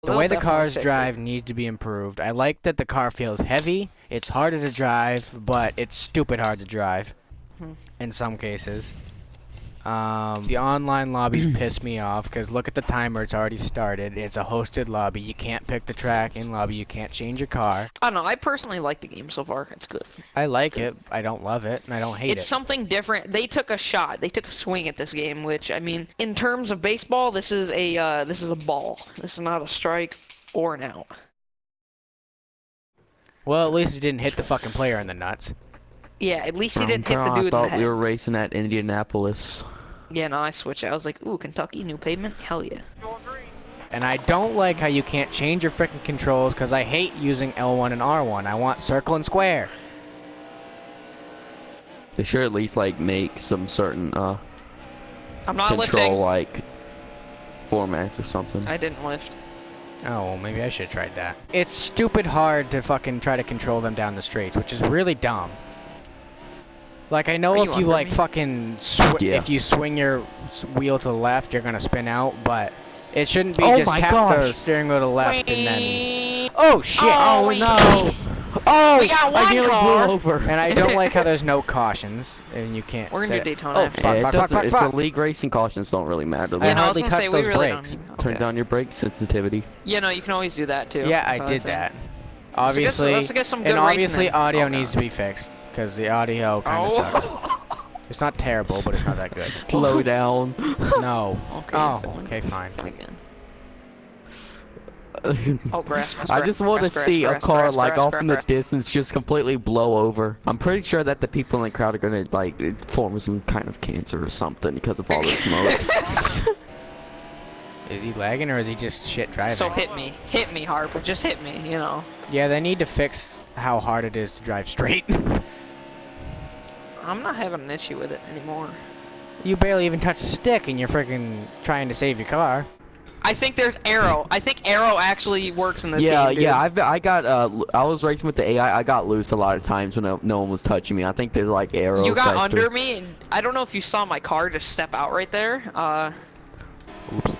The way the cars drive needs to be improved. I like that the car feels heavy. It's harder to drive, but it's stupid hard to drive in some cases. The online lobbies piss me off because look at the timer. It's already started. It's a hosted lobby. You can't pick the track in lobby. You can't change your car. I don't know. I personally like the game so far. It's good. I like it. I don't love it, and I don't hate it. It's something different. They took a shot. They took a swing at this game, which I mean, in terms of baseball, this is a ball. This is not a strike or an out. Well, at least it didn't hit the fucking player in the nuts. Yeah, at least he didn't hit the dude in the head. I thought we were racing at Indianapolis. Yeah, no, I switched. I was like, ooh, Kentucky, new pavement? Hell yeah. And I don't like how you can't change your frickin' controls because I hate using L1 and R1. I want circle and square. They should at least like make some certain I'm not control lifting. like formats or something. I didn't lift. Oh, well, maybe I should have tried that. It's stupid hard to fucking try to control them down the streets, which is really dumb. Like, I know if you, like, fucking if you swing your wheel to the left, you're gonna spin out, but it shouldn't be just tap the steering wheel to the left and then... Oh, shit! Oh, no! Oh! We got one I nearly car. blew over. And I don't like how there's no cautions, and you can't We're gonna do Daytona. Oh, fuck. The league racing cautions don't really matter. I Yeah, no, I was hardly gonna touch say, we those really brakes. don't. Turn Okay. down your brake sensitivity. Yeah, no, you can always do that, too. Yeah, I That's did another that. thing. Obviously, Let's get some good and obviously racing in. audio Oh, needs God. to be fixed, because the audio kind of sucks. It's not terrible, but it's not that good. Slow down. No. Okay, Oh, fine. okay, fine. Again. Oh, grass. I just want to see a car like off in the distance just completely blow over. I'm pretty sure that the people in the crowd are gonna like form some kind of cancer or something because of all the smoke. Is he lagging or is he just shit driving? So hit me, Harper, just hit me, you know. Yeah, they need to fix how hard it is to drive straight. I'm not having an issue with it anymore. You barely even touch the stick and you're freaking trying to save your car. I think there's arrow. I think arrow actually works in this Yeah, game, dude. yeah. I was racing with the AI. I got loose a lot of times when no one was touching me. I think there's like arrows. You got under me, and I don't know if you saw my car just step out right there. Oops.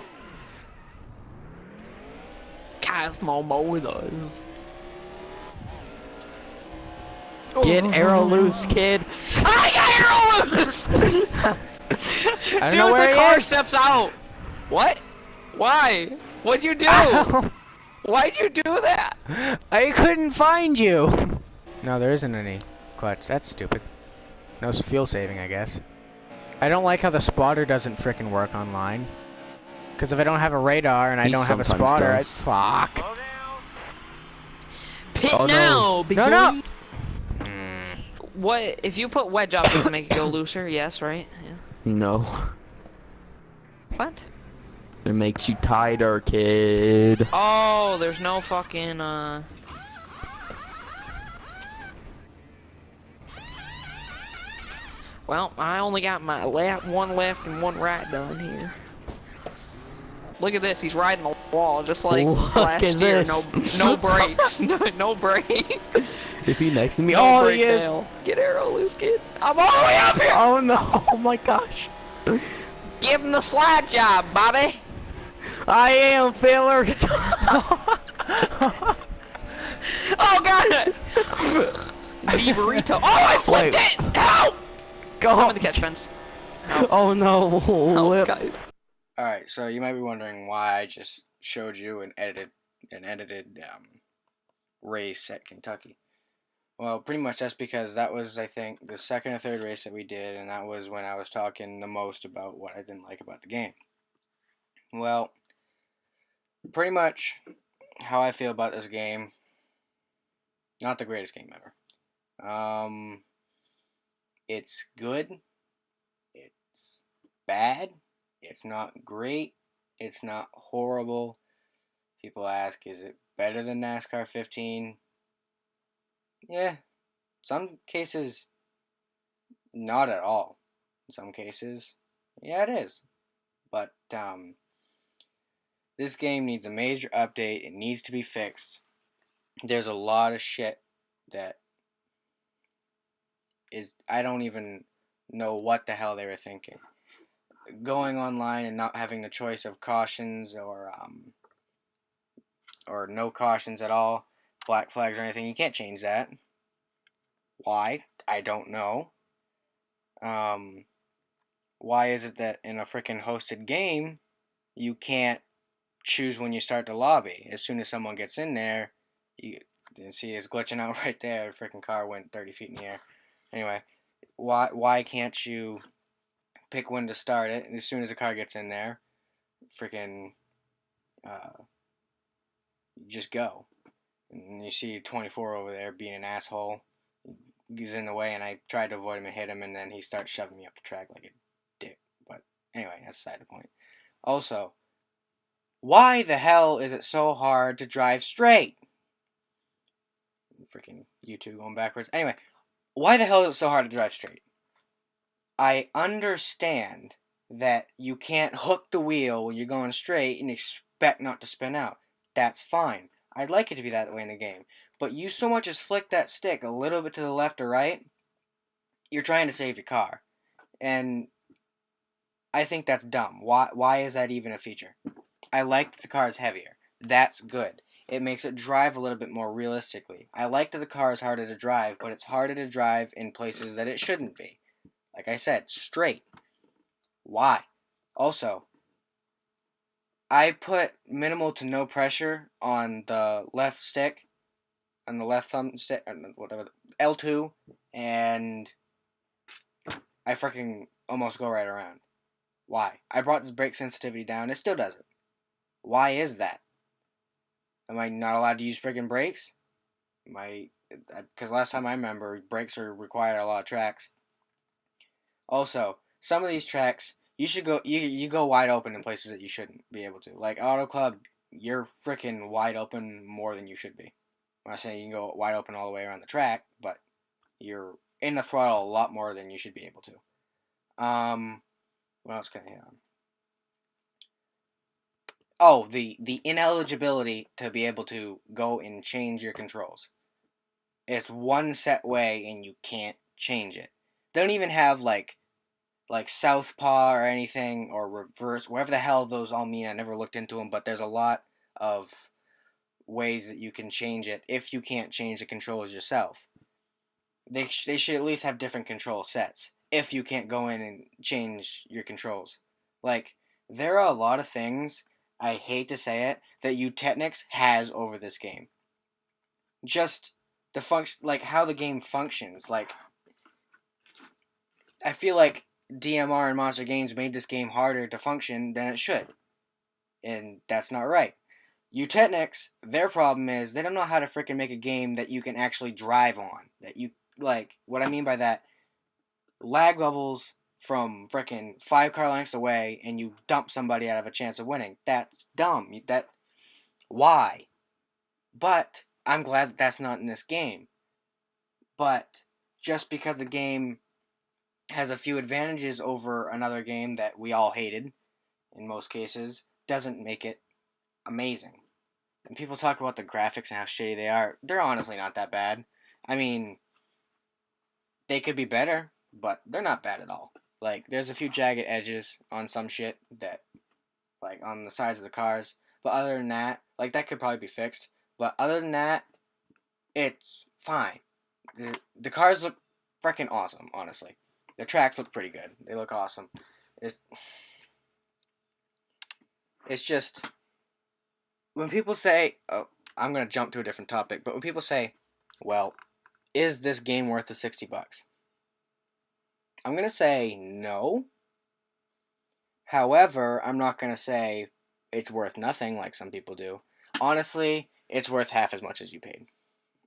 Kyle Momo with us. Get arrow loose, kid. I got arrow loose! I don't Dude, know where the he car is. steps out. What? Why? What'd you do? Ow. Why'd you do that? I couldn't find you. No, there isn't any clutch. That's stupid. No fuel saving, I guess. I don't like how the spotter doesn't frickin' work online. Because if I don't have a radar and I don't have a spotter, fuck. Pit Oh, no. now, big boy. No. What if you put wedge up? Does it make it go looser? Yes, right? Yeah. No. What? It makes you tighter, kid. Oh, there's no fucking Well, I only got my one left and one right done here. Look at this, he's riding the wall just like last year. No brakes. No brakes. Is he next to me? No Oh, he is. breakdown. Get arrow loose, kid. I'm all the way up here. Oh no! Oh my gosh! Give him the slide job, Bobby. I am filler. Oh god! Beaverito. Oh, I flipped it! Help! Go. I'm in the catch fence. Oh no! Oh, guys. Alright, so you might be wondering why I just showed you an edited race at Kentucky. Well, pretty much that's because that was, I think, the second or third race that we did, and that was when I was talking the most about what I didn't like about the game. Well, pretty much how I feel about this game, not the greatest game ever. It's good, it's bad, it's not great, it's not horrible. People ask, is it better than NASCAR 15? Yeah, some cases, not at all. In some cases, yeah, it is. But, this game needs a major update. It needs to be fixed. There's a lot of shit that is, I don't even know what the hell they were thinking. Going online and not having the choice of cautions or, or no cautions at all, black flags or anything. You can't change that. Why? I don't know. Why is it that in a freaking hosted game, you can't choose when you start the lobby? As soon as someone gets in there, you see it's glitching out right there. The freaking car went 30 feet in the air. Anyway, why can't you pick when to start it? And as soon as the car gets in there, freaking just go. And you see 24 over there being an asshole. He's in the way, and I tried to avoid him and hit him, and then he starts shoving me up the track like a dick. But anyway, that's beside the point. Also, why the hell is it so hard to drive straight? Freaking YouTube going backwards. Anyway, why the hell is it so hard to drive straight? I understand that you can't hook the wheel when you're going straight and expect not to spin out. That's fine. I'd like it to be that way in the game. But you so much as flick that stick a little bit to the left or right, you're trying to save your car. And I think that's dumb. Why is that even a feature? I like that the car is heavier. That's good. It makes it drive a little bit more realistically. I like that the car is harder to drive, but it's harder to drive in places that it shouldn't be. Like I said, straight. Why? Also, I put minimal to no pressure on the left stick, on the left thumb stick, whatever, L2, and I freaking almost go right around. Why? I brought this brake sensitivity down, it still doesn't. Why is that? Am I not allowed to use freaking brakes? Because last time I remember, brakes are required on a lot of tracks. Also, some of these tracks, you go wide open in places that you shouldn't be able to. Like Auto Club, you're freaking wide open more than you should be. I'm not saying you can go wide open all the way around the track, but you're in the throttle a lot more than you should be able to. What else can I hit on? Oh, the ineligibility to be able to go and change your controls. It's one set way and you can't change it. They don't even have like southpaw or anything, or reverse, whatever the hell those all mean. I never looked into them, but there's a lot of ways that you can change it if you can't change the controls yourself. They should at least have different control sets if you can't go in and change your controls. Like, there are a lot of things, I hate to say it, that YouToo has over this game. Just the function, like how the game functions. Like, I feel like DMR and Monster Games made this game harder to function than it should. And that's not right. YouToo, their problem is they don't know how to freaking make a game that you can actually drive on. That you, like, what I mean by that, lag bubbles from freaking 5 car lengths away and you dump somebody out of a chance of winning. That's dumb. Why? But I'm glad that that's not in this game. But just because a game has a few advantages over another game that we all hated, in most cases, doesn't make it amazing. And people talk about the graphics and how shitty they are. They're honestly not that bad. I mean, they could be better, but they're not bad at all. Like, there's a few jagged edges on some shit that, like, on the sides of the cars. But other than that, like, that could probably be fixed. But other than that, it's fine. The cars look freaking awesome, honestly. The tracks look pretty good. They look awesome. It's just, when people say, oh, I'm going to jump to a different topic, but when people say, well, is this game worth the $60? I'm going to say no. However, I'm not going to say it's worth nothing like some people do. Honestly, it's worth half as much as you paid.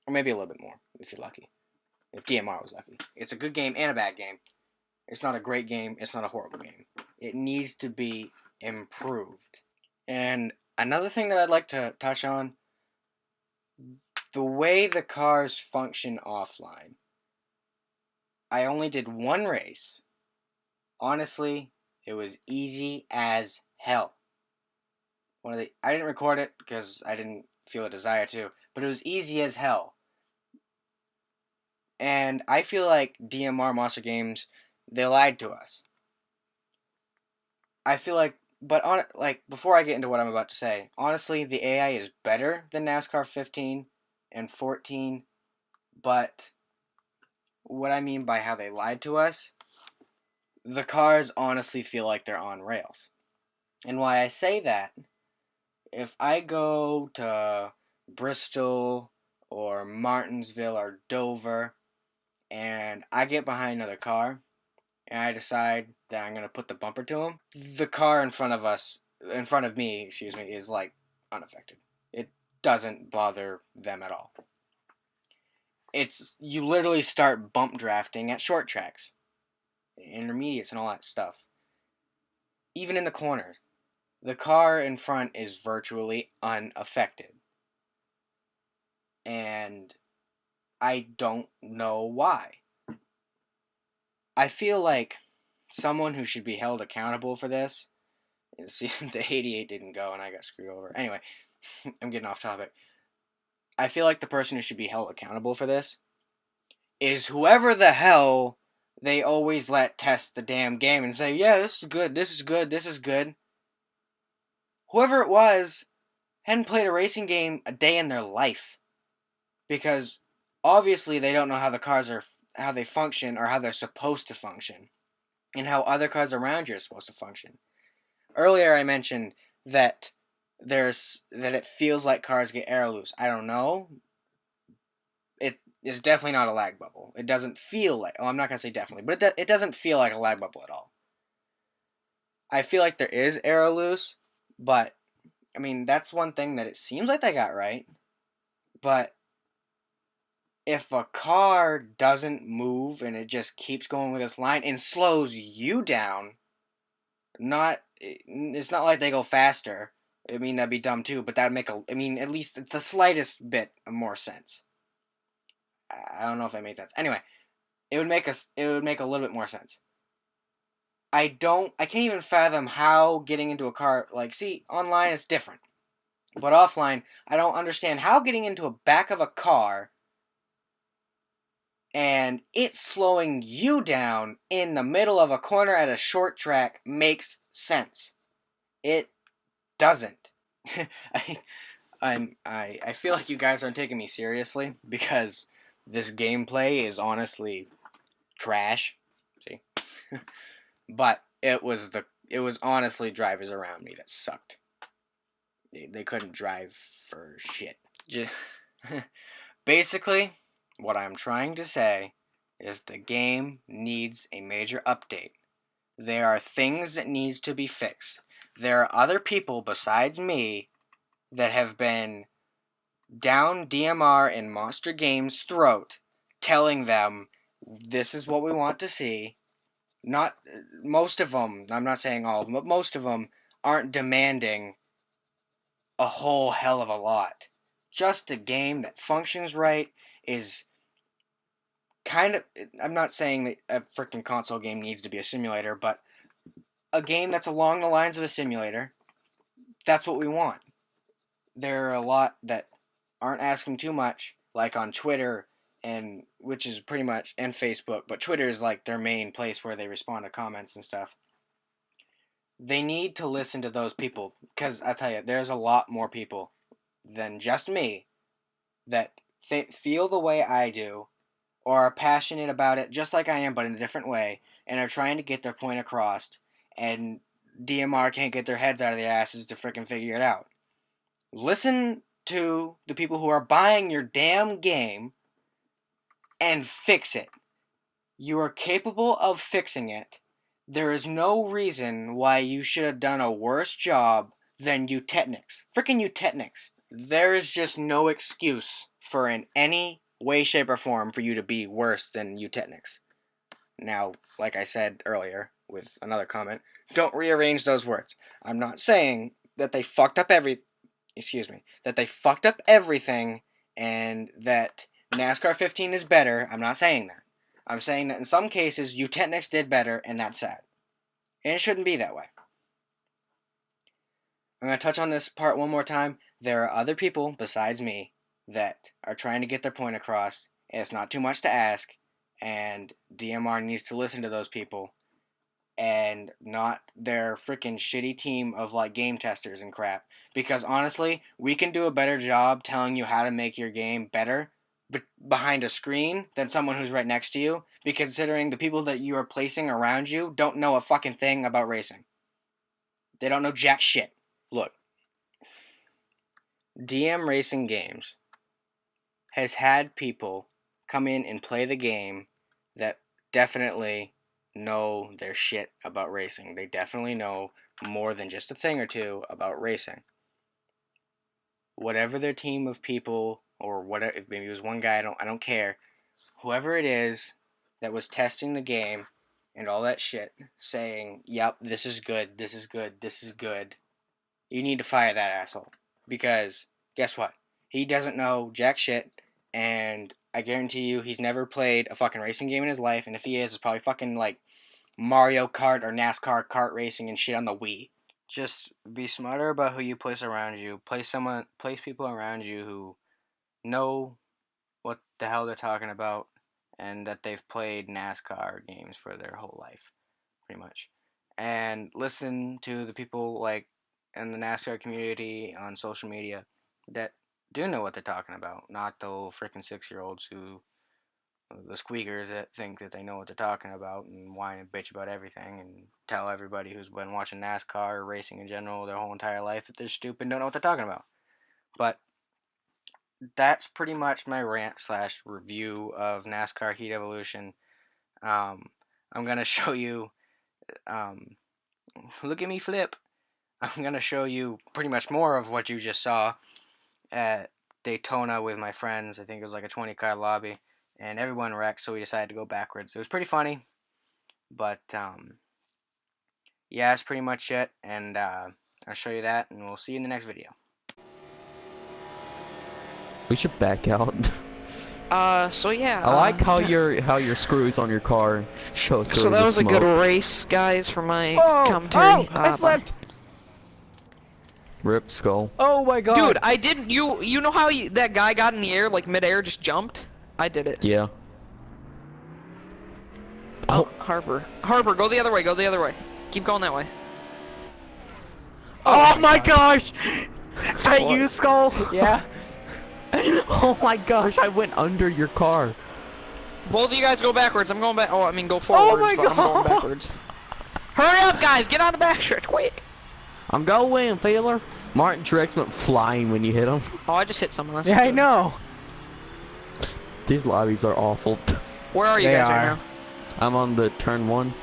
Or maybe a little bit more, if you're lucky. If DMR was lucky. It's a good game and a bad game. It's not a great game. It's not a horrible game. It needs to be improved. And another thing that I'd like to touch on, the way the cars function offline. I only did one race. Honestly, it was easy as hell. I didn't record it because I didn't feel a desire to, but it was easy as hell. And I feel like DMR Monster Games, they lied to us. I feel like but before I get into what I'm about to say, honestly, the AI is better than NASCAR 15 and 14, but what I mean by how they lied to us, the cars honestly feel like they're on rails. And why I say that, if I go to Bristol or Martinsville or Dover and I get behind another car and I decide that I'm going to put the bumper to him, the car in front of me, is like unaffected. It doesn't bother them at all. You literally start bump drafting at short tracks, intermediates, and all that stuff. Even in the corners, the car in front is virtually unaffected. And I don't know why. I feel like someone who should be held accountable for this. See, the 88 didn't go and I got screwed over. Anyway, I'm getting off topic. I feel like the person who should be held accountable for this is whoever the hell they always let test the damn game and say, yeah, this is good, this is good, this is good. Whoever it was hadn't played a racing game a day in their life. Because obviously they don't know how the cars how they function or how they're supposed to function. And how other cars around you are supposed to function. Earlier I mentioned that it feels like cars get air loose. I don't know. It is definitely not a lag bubble. It doesn't feel like... I'm not going to say definitely, but it doesn't feel like a lag bubble at all. I feel like there is air loose, but, I mean, that's one thing that it seems like they got right. But if a car doesn't move and it just keeps going with its line and slows you down, it's not like they go faster. I mean, that'd be dumb too, but that'd make at least the slightest bit of more sense. I don't know if that made sense. Anyway, it would make a little bit more sense. I can't even fathom how getting into a car, see, online it's different. But offline, I don't understand how getting into a back of a car and it's slowing you down in the middle of a corner at a short track makes sense. It doesn't. I feel like you guys aren't taking me seriously because this gameplay is honestly trash. See? But it was honestly drivers around me that sucked. They couldn't drive for shit. Basically, what I'm trying to say is the game needs a major update. There are things that needs to be fixed. There are other people besides me that have been down DMR and Monster Games' throat telling them this is what we want to see. Not most of them, I'm not saying all of them, but most of them aren't demanding a whole hell of a lot. Just a game that functions right is kind of... I'm not saying that a freaking console game needs to be a simulator, but a game that's along the lines of a simulator, that's what we want. There are a lot that aren't asking too much, like on Twitter, and which is pretty much, and Facebook, but Twitter is like their main place where they respond to comments and stuff. They need to listen to those people, because I tell you, there's a lot more people than just me that feel the way I do, or are passionate about it just like I am, but in a different way, and are trying to get their point across, and DMR can't get their heads out of their asses to freaking figure it out. Listen to the people who are buying your damn game and fix it. You are capable of fixing it. There is no reason why you should have done a worse job than YouTechnics. Freaking YouTechnics. There is just no excuse for in any way, shape, or form for you to be worse than YouTechnics. Now, like I said earlier with another comment, don't rearrange those words. I'm not saying that they fucked up everything and that NASCAR 15 is better. I'm not saying that. I'm saying that in some cases, YouTechnics did better, and that's sad. And it shouldn't be that way. I'm going to touch on this part one more time. There are other people besides me that are trying to get their point across, and it's not too much to ask, and DMR needs to listen to those people and not their freaking shitty team of like game testers and crap. Because honestly, we can do a better job telling you how to make your game better behind a screen than someone who's right next to you, because considering the people that you are placing around you don't know a fucking thing about racing. They don't know jack shit. Look, DM Racing Games has had people come in and play the game that definitely know their shit about racing. They definitely know more than just a thing or two about racing. Whatever their team of people, or whatever, if maybe it was one guy, I don't care. Whoever it is that was testing the game and all that shit, saying, "Yep, this is good, this is good, this is good," you need to fire that asshole. Because guess what? He doesn't know jack shit, and I guarantee you he's never played a fucking racing game in his life, and if he is, it's probably fucking like Mario Kart or NASCAR kart racing and shit on the Wii. Just be smarter about who you place around you. Place people around you who know what the hell they're talking about, and that they've played NASCAR games for their whole life, pretty much. And listen to the people like in the NASCAR community on social media that do know what they're talking about, not the little freaking 6-year-olds who, the squeakers that think that they know what they're talking about and whine and bitch about everything and tell everybody who's been watching NASCAR or racing in general their whole entire life that they're stupid and don't know what they're talking about. But that's pretty much my rant/review of NASCAR Heat Evolution. I'm gonna show you, look at me flip. I'm gonna show you pretty much more of what you just saw at Daytona with my friends. I think it was like a 20-car lobby, and everyone wrecked, so we decided to go backwards. It was pretty funny, but yeah, that's pretty much it, and I'll show you that, and we'll see you in the next video. We should back out. So yeah. I like how your screws on your car show through. So that was smoke. a good race, guys, for my commentary. I flipped. Rip skull. Oh my god. Dude, I didn't. You know how that guy got in the air, like midair, just jumped? I did it. Yeah. Oh, Harper, go the other way. Go the other way. Keep going that way. Oh my gosh! Is that you, Skull? Yeah. Oh my gosh, I went under your car. Both of you guys go backwards. I'm going back. Oh, I mean go forwards, my but I'm going backwards. Hurry up, guys! Get on the backstretch, quick! I'm going, feeler. Martin Truex went flying when you hit him. Oh, I just hit someone. Yeah, I know. These lobbies are awful. Where are you guys right now? I'm on the turn 1.